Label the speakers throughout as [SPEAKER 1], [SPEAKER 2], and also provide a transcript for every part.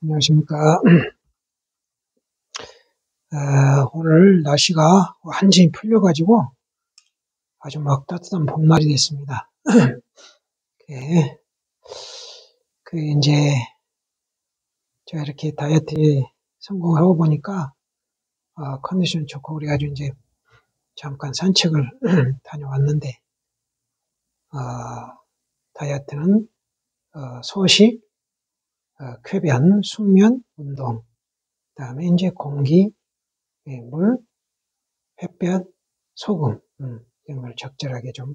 [SPEAKER 1] 안녕하십니까. 오늘 날씨가 완전히 풀려가지고 아주 막 따뜻한 봄날이 됐습니다. 예, 이제 제가 이렇게 다이어트에 성공을 하고 보니까 컨디션 좋고 그래가지고 이제 잠깐 산책을 다녀왔는데 다이어트는 소식, 쾌변, 숙면, 운동, 그다음에 이제 공기, 물, 햇볕, 소금 이런 걸 적절하게 좀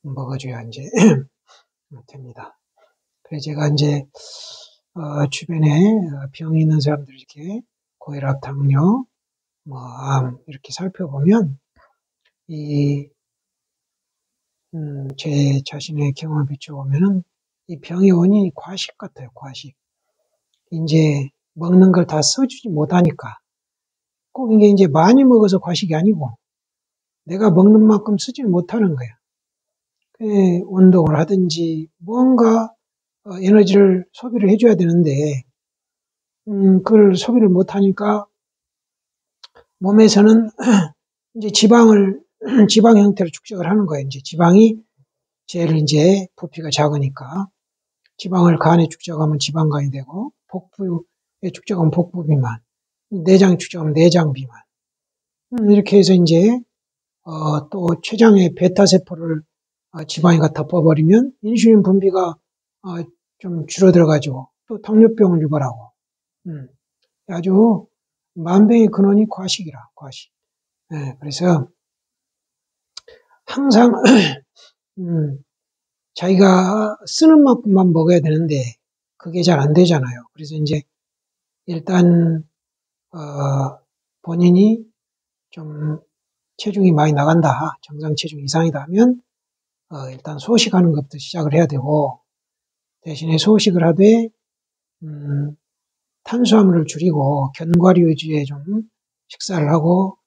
[SPEAKER 1] 먹어줘야 이제 됩니다. 그래서 제가 이제 주변에 병이 있는 사람들 이렇게 고혈압, 당뇨, 암 이렇게 살펴보면 제 자신의 경험을 비춰보면은 이 병의 원인이 과식 같아요. 과식. 이제 먹는 걸 다 써주지 못하니까 꼭 이게 이제 많이 먹어서 과식이 아니고 내가 먹는 만큼 쓰지 못하는 거야. 운동을 하든지 뭔가 에너지를 소비를 해줘야 되는데 그걸 소비를 못하니까 몸에서는 이제 지방 형태로 축적을 하는 거예요. 이제 지방이 제일 이제 부피가 작으니까 지방을 간에 축적하면 지방간이 되고 복부에 축적하면 복부 비만, 내장에 축적하면 내장 비만. 이렇게 해서 이제 또 췌장의 베타 세포를 지방이가 덮어버리면 인슐린 분비가 좀 줄어들어가지고 또 당뇨병을 유발하고 아주 만병의 근원이 과식이라 과식. 그래서 항상 자기가 쓰는 만큼만 먹어야 되는데 그게 잘 안 되잖아요. 그래서 이제 일단 본인이 좀 체중이 많이 나간다, 정상 체중 이상이다 하면 일단 소식하는 것부터 시작을 해야 되고 대신에 소식을 하되 탄수화물을 줄이고 견과류 위주의 좀 식사를 하고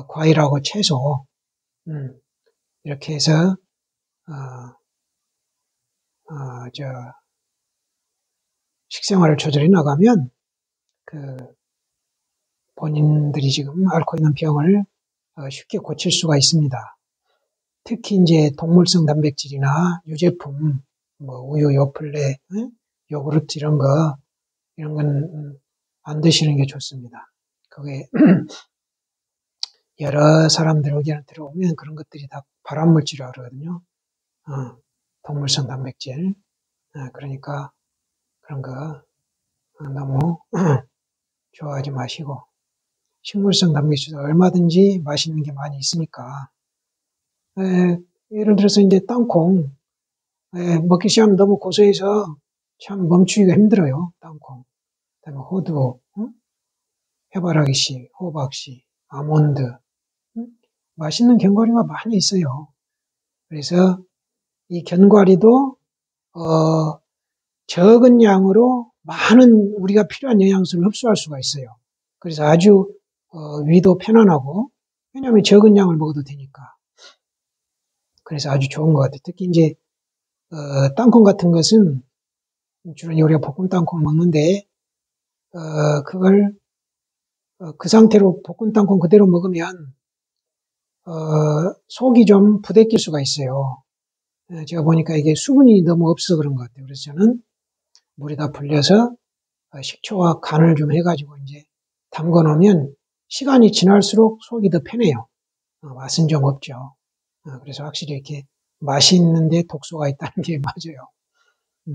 [SPEAKER 1] 과일하고 채소 이렇게 해서 식생활을 조절해 나가면 본인들이 지금 앓고 있는 병을 쉽게 고칠 수가 있습니다. 특히 이제 동물성 단백질이나 유제품, 뭐 우유, 요플레, 요구르트 이런 건 안 드시는 게 좋습니다. 그게 여러 사람들 의견을 들어보면 그런 것들이 다 발암물질이라고 그러거든요. 동물성 단백질. 그러니까 그런 거 너무 좋아하지 마시고 식물성 단백질도 얼마든지 맛있는 게 많이 있으니까 예를 들어서 이제 땅콩 먹기 시작하면 너무 고소해서 참 멈추기가 힘들어요. 땅콩. 그다음에 호두, 해바라기씨, 호박씨, 아몬드 맛있는 견과류가 많이 있어요. 그래서 이 견과류도 적은 양으로 많은 우리가 필요한 영양소를 흡수할 수가 있어요. 그래서 아주 위도 편안하고 왜냐하면 적은 양을 먹어도 되니까. 그래서 아주 좋은 것 같아요. 특히 이제 땅콩 같은 것은 주로 우리가 볶은 땅콩 먹는데 그걸 그 상태로 볶은 땅콩 그대로 먹으면 속이 좀 부대낄 수가 있어요. 제가 보니까 이게 수분이 너무 없어서 그런 것 같아요. 그래서 저는 물에다 불려서 식초와 간을 좀 해가지고 이제 담궈 놓으면 시간이 지날수록 속이 더 편해요. 맛은 좀 없죠. 그래서 확실히 이렇게 맛이 있는데 독소가 있다는 게 맞아요.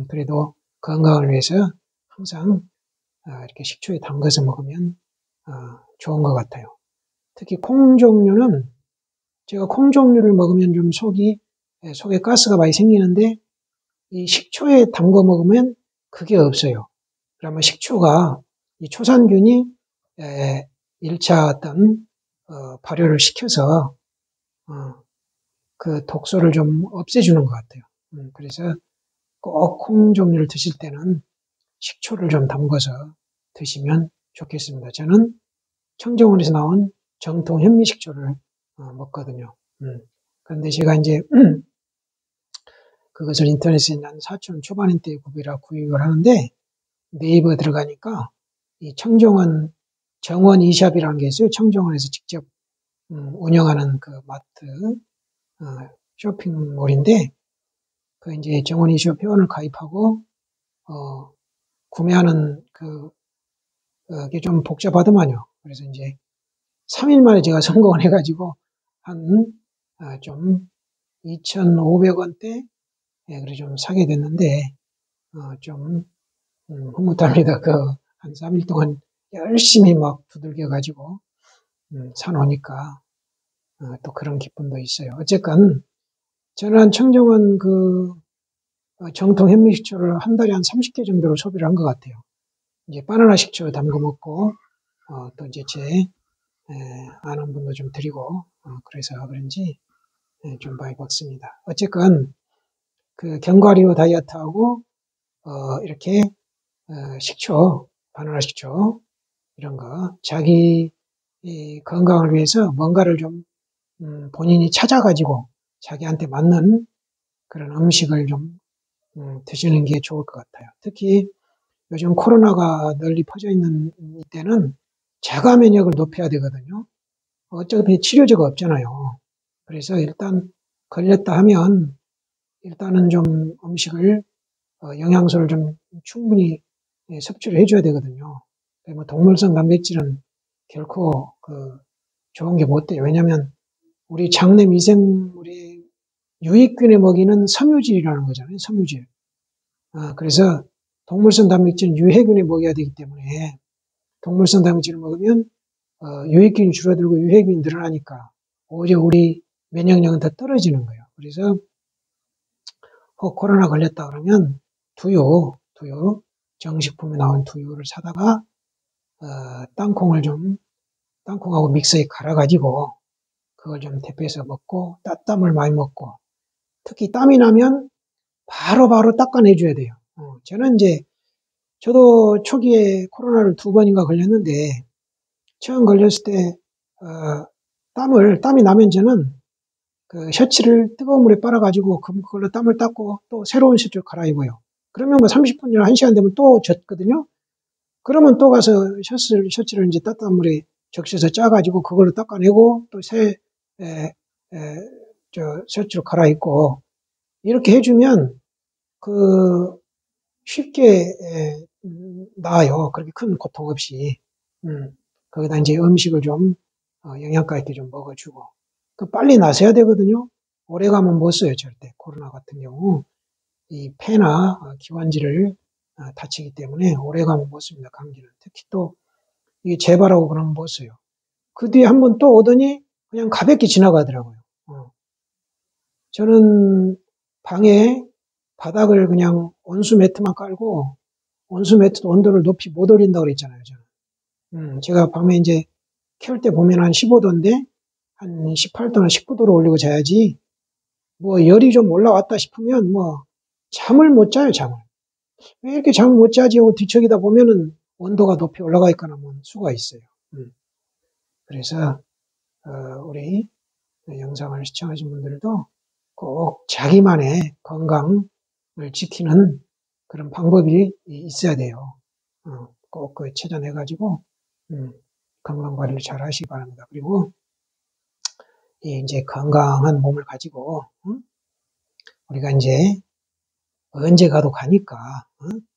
[SPEAKER 1] 그래도 건강을 위해서 항상 이렇게 식초에 담가서 먹으면 좋은 것 같아요. 특히 콩 종류는 제가 콩 종류를 먹으면 좀 속에 가스가 많이 생기는데 이 식초에 담궈 먹으면 그게 없어요. 그러면 식초가 이 초산균이 1차 어떤 발효를 시켜서 그 독소를 좀 없애주는 것 같아요. 그래서 꼭 콩 종류를 드실 때는 식초를 좀 담궈서 드시면 좋겠습니다. 저는 청정원에서 나온 정통 현미식초를 먹거든요. 그런데 제가 이제 그것을 인터넷에 난 4,000원 초반대 구비라 구입을 하는데 네이버 들어가니까 이 청정원 정원 이샵이라는 게 있어요. 청정원에서 직접 운영하는 그 마트 쇼핑몰인데 그 이제 정원 이샵 회원을 가입하고 구매하는 그게 좀 복잡하더만요. 그래서 이제 3일 만에 제가 성공을 해가지고 좀 2,500원대 그래 좀 사게 됐는데 좀 흐뭇합니다. 한 3일 동안 열심히 막 두들겨 가지고 사놓으니까 또 그런 기쁨도 있어요. 어쨌건 저는 청정원 정통 현미식초를 한 달에 한 30개 정도로 소비를 한 것 같아요. 이제 바나나 식초 담궈 먹고 또 이제 제 아는 분도 좀 드리고 그래서 그런지 좀 많이 먹습니다. 어쨌건 그 견과류 다이어트하고 이렇게 식초, 바나나 식초 이런 거 자기 이 건강을 위해서 뭔가를 좀 본인이 찾아가지고 자기한테 맞는 그런 음식을 좀 드시는 게 좋을 것 같아요. 특히 요즘 코로나가 널리 퍼져 있는 이때는 자가 면역을 높여야 되거든요. 어차피 치료제가 없잖아요. 그래서 일단 걸렸다 하면 일단은 좀 음식을 영양소를 좀 충분히 섭취를 해줘야 되거든요. 뭐 동물성 단백질은 결코 좋은 게 못 돼요. 왜냐하면 우리 장내 미생물이 유익균에 먹이는 섬유질이라는 거잖아요. 섬유질. 그래서 동물성 단백질은 유해균에 먹여야 되기 때문에 동물성 단백질을 먹으면 유익균이 줄어들고 유해균이 늘어나니까 오히려 우리 면역력은 더 떨어지는 거예요. 그래서 코로나 걸렸다 그러면 두유, 정식품에 나온 두유를 사다가 땅콩하고 믹서에 갈아가지고 그걸 좀 대표해서 먹고 땀을 많이 먹고 특히 땀이 나면 바로 닦아내줘야 돼요. 저도 초기에 코로나를 2번인가 걸렸는데 처음 걸렸을 때 땀이 나면 저는 그 셔츠를 뜨거운 물에 빨아가지고 그걸로 땀을 닦고 또 새로운 셔츠를 갈아입어요. 그러면 뭐 30분이나 1시간 되면 또 젖거든요. 그러면 또 가서 셔츠를 이제 따뜻한 물에 적셔서 짜가지고 그걸로 닦아내고 또 셔츠로 갈아입고 이렇게 해주면 쉽게 나아요. 그렇게 큰 고통 없이. 거기다 이제 음식을 좀 영양가 있게 좀 먹어주고. 빨리 나서야 되거든요. 오래 가면 못 써요, 절대. 코로나 같은 경우. 이 폐나 기관지를 다치기 때문에 오래 가면 못 씁니다, 감기는. 특히 또 이게 재발하고 그러면 못 써요. 그 뒤에 한번 또 오더니 그냥 가볍게 지나가더라고요. 저는 방에 바닥을 그냥 온수 매트만 깔고 온수 매트도 온도를 높이 못 올린다고 그랬잖아요, 저는. 제가 밤에 이제 켤 때 보면 한 15도인데 한 18도나 19도로 올리고 자야지 뭐 열이 좀 올라왔다 싶으면 뭐 잠을 못 자요, 잠을. 왜 이렇게 잠을 못 자지 하고 뒤척이다 보면은 온도가 높이 올라가 있거나 뭐 수가 있어요. 그래서 우리 영상을 시청하신 분들도 꼭 자기만의 건강을 지키는 그런 방법이 있어야 돼요. 꼭 찾아내가지고 건강 관리를 잘 하시기 바랍니다. 그리고 이제 건강한 몸을 가지고 우리가 이제 언제 가도 가니까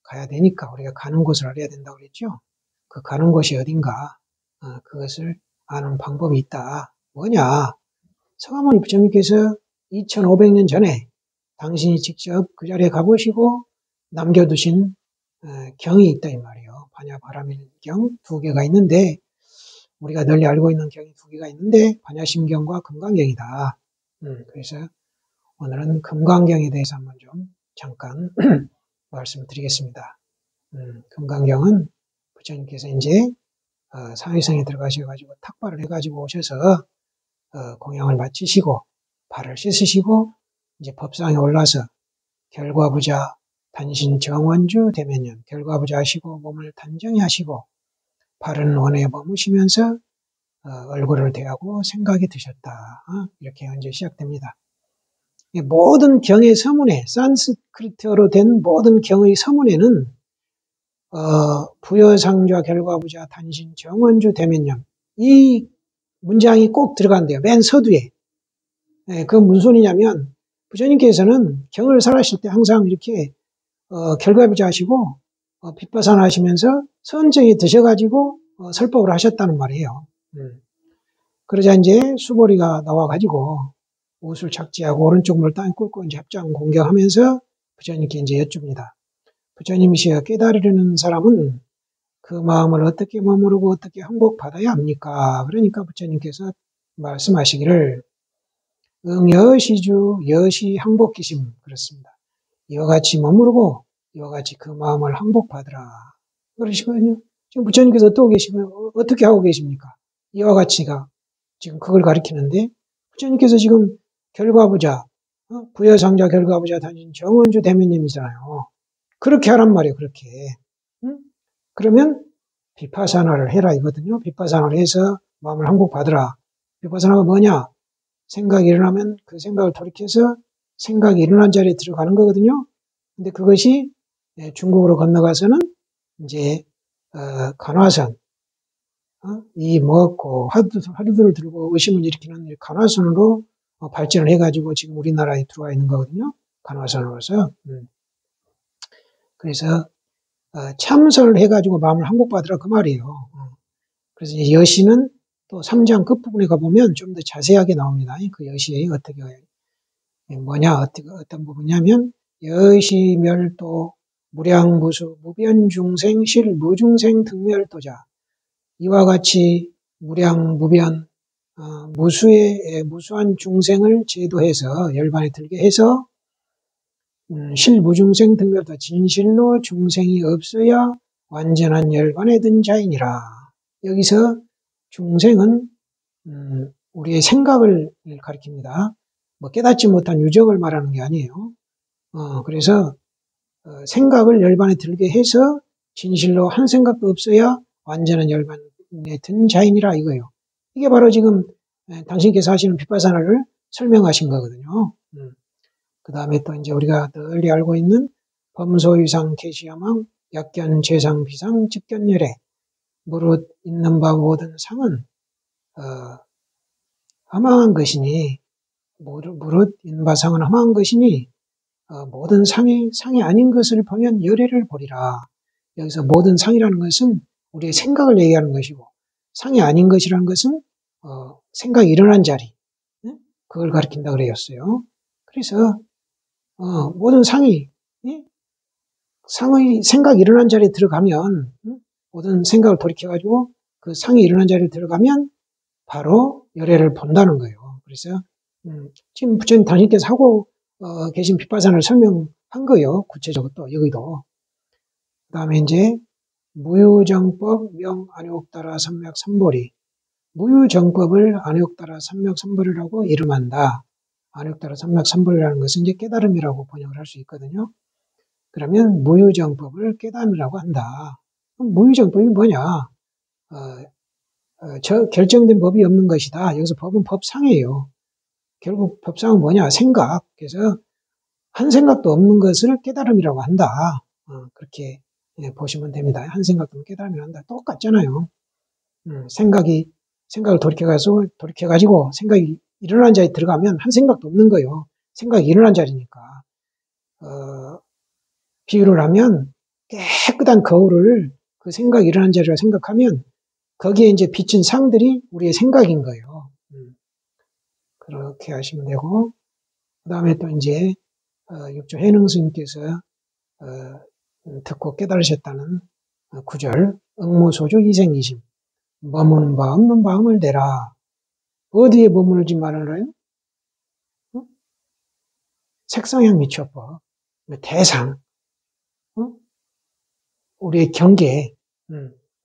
[SPEAKER 1] 가야 되니까 우리가 가는 곳을 알아야 된다고 그랬죠. 그 가는 곳이 어딘가 그것을 아는 방법이 있다. 뭐냐? 서가모니 부처님께서 2500년 전에 당신이 직접 그 자리에 가보시고 남겨두신 경이 있다 이 말이에요. 반야바라밀경 2개가 있는데 우리가 널리 알고 있는 경이 2개가 있는데 반야심경과 금강경이다. 그래서 오늘은 금강경에 대해서 한번 좀 잠깐 말씀을 드리겠습니다. 금강경은 부처님께서 이제 상위성에 들어가셔가지고 탁발을 해가지고 오셔서 공양을 마치시고 발을 씻으시고 이제 법상에 올라서 결과부자 단신 정원주 대면연 결과부자 하시고 몸을 단정히 하시고 발은 원에 머무시면서 얼굴을 대하고 생각이 드셨다. 이렇게 언제 시작됩니다. 모든 경의 서문에 산스크리트어로 된 모든 경의 서문에는 부여상좌 결과부자 단신 정원주 대면령. 이 문장이 꼭 들어간대요. 맨 서두에. 네, 그 무슨 소리냐면, 부처님께서는 경을 설하실 때 항상 이렇게, 결과부자 하시고, 빗바산 하시면서 선정히 드셔가지고, 설법을 하셨다는 말이에요. 그러자 이제 수보리가 나와가지고, 옷을 착지하고 오른쪽 물 땅에 꿇고 이제 합장 공경하면서 부처님께 이제 여쭙니다. 부처님이시여 깨달으려는 사람은 그 마음을 어떻게 머무르고 어떻게 항복받아야 합니까? 그러니까 부처님께서 말씀하시기를 응여시주 여시 항복기심 그렇습니다. 이와 같이 머무르고 이와 같이 그 마음을 항복받으라 그러시거든요. 지금 부처님께서 또 계시면 어떻게 하고 계십니까? 이와 같이가 지금 그걸 가리키는데 부처님께서 지금 결과부자 부여상자 결과부자 단신 정원주 대면님이잖아요. 그렇게 하란 말이에요. 그렇게. 그러면 비파사나를 해라 이거든요. 비파사나를 해서 마음을 항복받으라. 비파사나가 뭐냐? 생각이 일어나면 그 생각을 돌이켜서 생각이 일어난 자리에 들어가는 거거든요. 근데 그것이 중국으로 건너가서는 이제 간화선, 이 먹고 하두를 들고 의심을 일으키는 간화선으로 발전을 해가지고 지금 우리나라에 들어와 있는 거거든요. 간화선으로서. 그래서 참선을 해가지고 마음을 항복받으라 그 말이에요. 그래서 이제 여시는 또 3장 끝부분에 가보면 좀 더 자세하게 나옵니다. 그 여시에 어떻게 뭐냐 어떤 부분이냐면 여시 멸도 무량무수 무변중생 실무중생 등멸도자 이와 같이 무량 무변 무수한 중생을 제도해서 열반에 들게 해서 실무중생 등멸도 진실로 중생이 없어야 완전한 열반에 든 자이니라. 여기서 중생은 우리의 생각을 가리킵니다. 뭐 깨닫지 못한 유적을 말하는 게 아니에요. 그래서 생각을 열반에 들게 해서 진실로 한 생각도 없어야 완전한 열반에 든 자이니라 이거예요. 이게 바로 지금 당신께서 하시는 빗바사나를 설명하신 거거든요. 그 다음에 또 이제 우리가 널리 알고 있는 범소유상 계시야망 약견 재상 비상 직견열애 무릇 있는 바 모든 상은 허망한 것이니 무릇 있는 바 상은 허망한 것이니 모든 상이 아닌 것을 보면 열애를 보리라. 여기서 모든 상이라는 것은 우리의 생각을 얘기하는 것이고 상이 아닌 것이라는 것은 생각이 일어난 자리 그걸 가리킨다 그랬어요. 그래서 모든 상의 생각이 일어난 자리에 들어가면, 모든 생각을 돌이켜가지고 그 상이 일어난 자리에 들어가면 바로 열애를 본다는 거예요. 그래서, 지금 부처님 당신께서 하고 계신 빗바사나를 설명한 거예요. 구체적으로 또, 여기도. 그 다음에 이제, 무유정법 명 안욕따라 삼맥 삼보리. 무유정법을 안욕따라 삼맥 삼보리라고 이름한다. 안욕따라 삼맥 삼보리라는 것은 이제 깨달음이라고 번역을 할 수 있거든요. 그러면 무유정법을 깨달음이라고 한다. 그럼 무유정법이 뭐냐? 결정된 법이 없는 것이다. 여기서 법은 법상이에요. 결국 법상은 뭐냐? 생각. 그래서 한 생각도 없는 것을 깨달음이라고 한다. 그렇게 보시면 됩니다. 한 생각도 없는 깨달음이라고 한다. 똑같잖아요. 생각을 돌이켜가지고 생각이 일어난 자리에 들어가면 한 생각도 없는 거예요. 생각이 일어난 자리니까. 비유를 하면 깨끗한 거울을 그 생각이 일어난 자리라 생각하면 거기에 이제 비친 상들이 우리의 생각인 거예요. 그렇게 하시면 되고, 그 다음에 또 이제, 육조 해능 스님께서, 듣고 깨달으셨다는 구절, 응모소주 이생이심, 머무는 바 없는 마음을 내라. 어디에 머물지 말아라요? 색상향 미처법, 대상, 우리의 경계,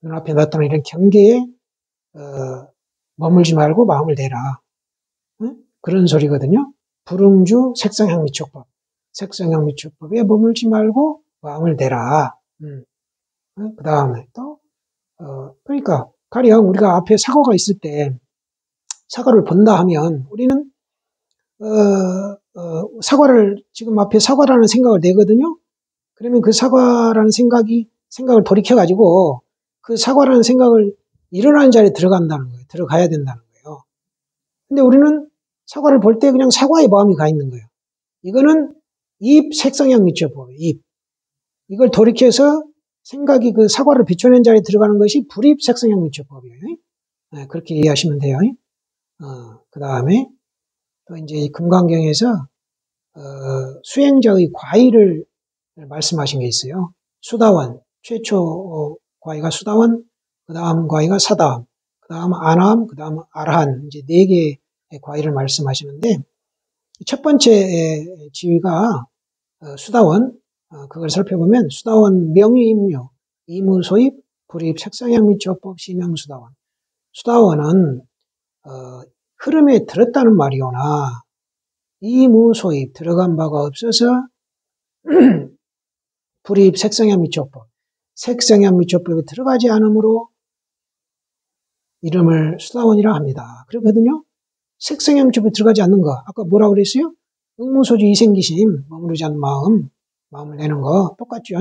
[SPEAKER 1] 눈앞에 나타나는 이런 경계에 머물지 말고 마음을 내라. 그런 소리거든요. 불응주 색상향미촉법. 색상향미촉법에 머물지 말고 마음을 내라. 그 다음에 또 그러니까 가령 우리가 앞에 사과가 있을 때 사과를 본다 하면 우리는 사과를 지금 앞에 사과라는 생각을 내거든요. 그러면 그 사과라는 생각이 생각을 돌이켜가지고 그 사과라는 생각을 일어나는 자리에 들어간다는 거예요. 들어가야 된다는 거예요. 근데 우리는 사과를 볼 때 그냥 사과의 마음이 가 있는 거예요. 이거는 입 색성향 미처법이에요. 입. 이걸 돌이켜서 생각이 그 사과를 비춰낸 자리에 들어가는 것이 불입 색성향 미처법이에요. 네, 그렇게 이해하시면 돼요. 그 다음에 또 이제 금강경에서 수행자의 과의를 말씀하신 게 있어요. 수다원, 최초 과의가 수다원, 그 다음 과의가 사다함, 그 다음 아나함, 그 다음 아라한, 이제 네 개의 과의를 말씀하시는데, 첫 번째 지위가 수다원, 그걸 살펴보면 수다원 명의임료, 이무소입, 불입 색상향미처법 시명수다원. 수다원은 흐름에 들었다는 말이오나 이무소입 들어간 바가 없어서 불입 색성향미처법, 색성향미처법에 들어가지 않으므로 이름을 수다원이라 합니다. 그렇거든요. 색성향미처법에 들어가지 않는 거, 아까 뭐라고 그랬어요? 응무소주 이생기심, 머무르지 않는 마음, 마음을 내는 거 똑같죠?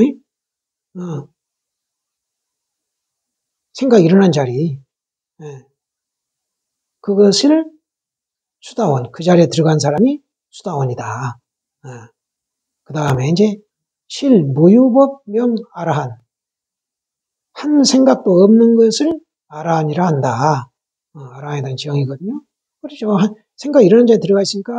[SPEAKER 1] 생각이 일어난 자리, 그것을 수다원, 그 자리에 들어간 사람이 수다원이다. 그 다음에 이제 실무유법 명 아라한, 한 생각도 없는 것을 아라한이라 한다. 아라한에 대한 지형이거든요. 그렇죠. 생각이 일어난 자리에 들어가 있으니까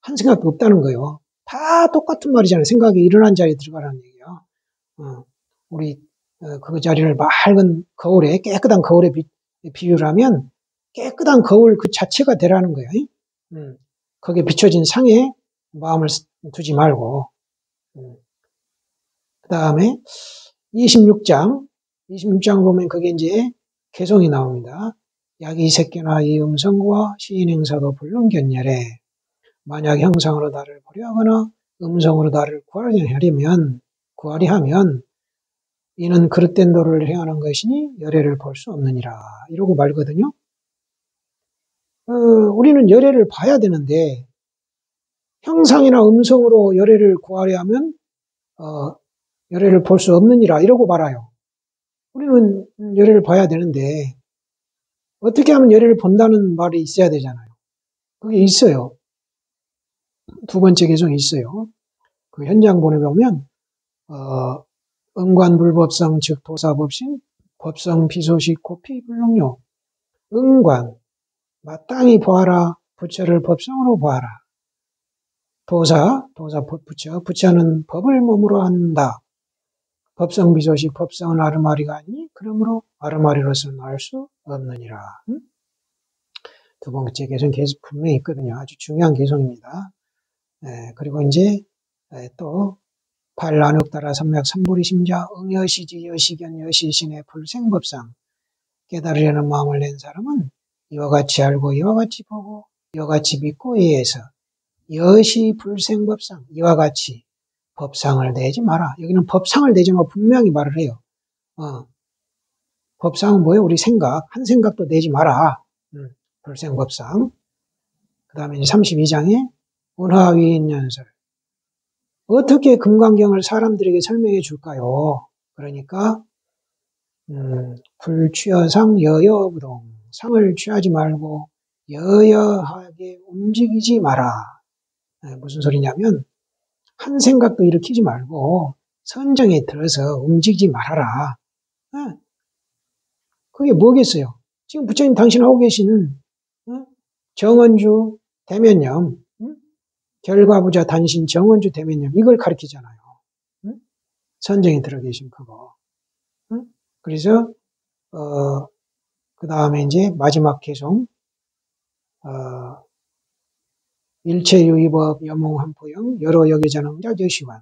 [SPEAKER 1] 한 생각도 없다는 거예요. 다 똑같은 말이잖아요. 생각이 일어난 자리에 들어가라는 얘기예요. 우리 그 자리를 맑은 거울에, 깨끗한 거울에 비유를 하면 깨끗한 거울 그 자체가 되라는 거예요. 거기에 비춰진 상에 마음을 두지 말고. 그 다음에 26장 보면 그게 이제 개성이 나옵니다. 약이 새끼나 이 음성과 시인행사도 불능견열에 만약 형상으로 나를 보려 하거나 음성으로 나를 구하려 하면 이는 그릇된 도를 행하는 것이니 열애를 볼 수 없느니라. 이러고 말거든요. 우리는 열애를 봐야 되는데 형상이나 음성으로 열애를 구하려 하면 열애를 볼 수 없느니라 이러고 말아요. 우리는 열애를 봐야 되는데 어떻게 하면 열애를 본다는 말이 있어야 되잖아요. 그게 있어요. 두 번째 개성이 있어요. 그 현장 보내보면 응관불법성 즉 도사법신 법성 비소식 고피 불능요. 응관 마땅히 보아라. 부처를 법성으로 보아라. 도사 부처는 법을 몸으로 한다. 법성 비소식 법성은 아르마리가 아니니 그러므로 아르마리로서는 알 수 없느니라. 두 번째 개성 분명히 있거든요. 아주 중요한 개성입니다. 그리고 이제 또 팔란흑다라 삼맥 삼불이 심자 응여시지 여시견 여시신의 불생법상 깨달으려는 마음을 낸 사람은 이와 같이 알고 이와 같이 보고 이와 같이 믿고 이해해서 여시 불생법상 이와 같이 법상을 내지 마라. 여기는 법상을 내지 마 분명히 말을 해요. 법상은 뭐예요? 우리 생각, 한 생각도 내지 마라. 불생법상. 그 다음에 32장에 운하위인연설. 어떻게 금강경을 사람들에게 설명해 줄까요? 그러니까 불취여상 여여부동. 상을 취하지 말고 여여하게 움직이지 마라. 무슨 소리냐면 한 생각도 일으키지 말고 선정에 들어서 움직이지 말아라. 그게 뭐겠어요? 지금 부처님 당신 하고 계시는 정언주 대면념, 결과부자 단신 정언주 대면념 이걸 가르치잖아요. 선정에 들어 계신 그거. 그래서 그 다음에 이제 마지막 개송 일체유의법 여몽한포영 여러 역여전응자 여시관.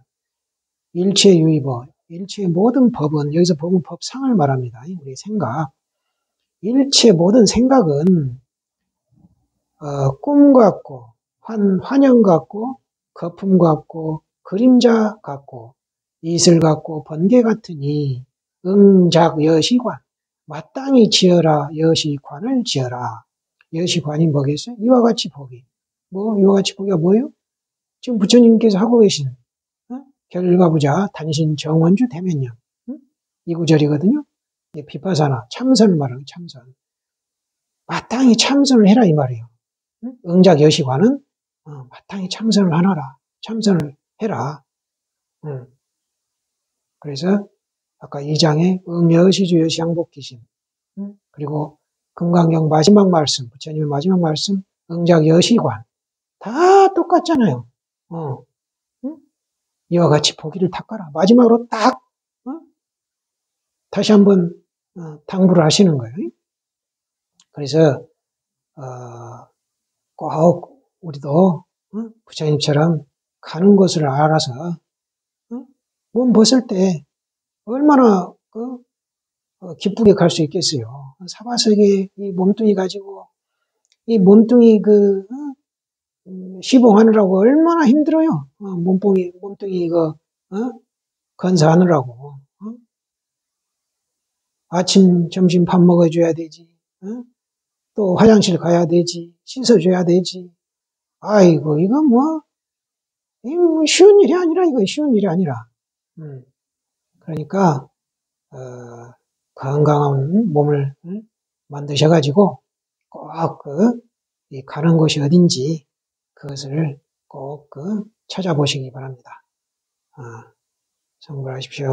[SPEAKER 1] 일체유의법, 일체의 모든 법은 여기서 법은 법상을 말합니다. 우리 생각. 일체 모든 생각은 꿈 같고 환영 같고 거품 같고 그림자 같고 이슬 같고 번개 같으니 응작 여시관 마땅히 지어라. 여시관을 지어라. 여시관이 뭐겠어요? 이와 같이 보기. 이와 같이 보기가 뭐예요? 지금 부처님께서 하고 계신 결과부자 단신 정원주 대면념. 이 구절이거든요. 이게 비파사나, 참선을 말하는 참선. 마땅히 참선을 해라 이 말이에요. 응작 여시관은 마땅히 참선을 하나라. 참선을 해라. 그래서 아까 2장에 응여시주 여시양복기심, 그리고 금강경 마지막 말씀, 부처님의 마지막 말씀, 응작 여시관 다 똑같잖아요. 이와 같이 보기를 닦아라. 마지막으로 딱 다시 한번 당부를 하시는 거예요. 그래서 꼭 우리도 부처님처럼 가는 곳을 알아서 몸 벗을 때 얼마나 기쁘게 갈 수 있겠어요. 사바세계 이 몸뚱이 가지고 이 몸뚱이 시봉하느라고 얼마나 힘들어요. 몸뚱이 이거 건사하느라고. 아침 점심 밥 먹어줘야 되지. 또 화장실 가야 되지. 씻어줘야 되지. 아이고 이거 뭐 쉬운 일이 아니라 이거 쉬운 일이 아니라. 그러니까 건강한 몸을 만드셔가지고 꼭 가는 곳이 어딘지 그것을 꼭 찾아보시기 바랍니다. 성불하십시오.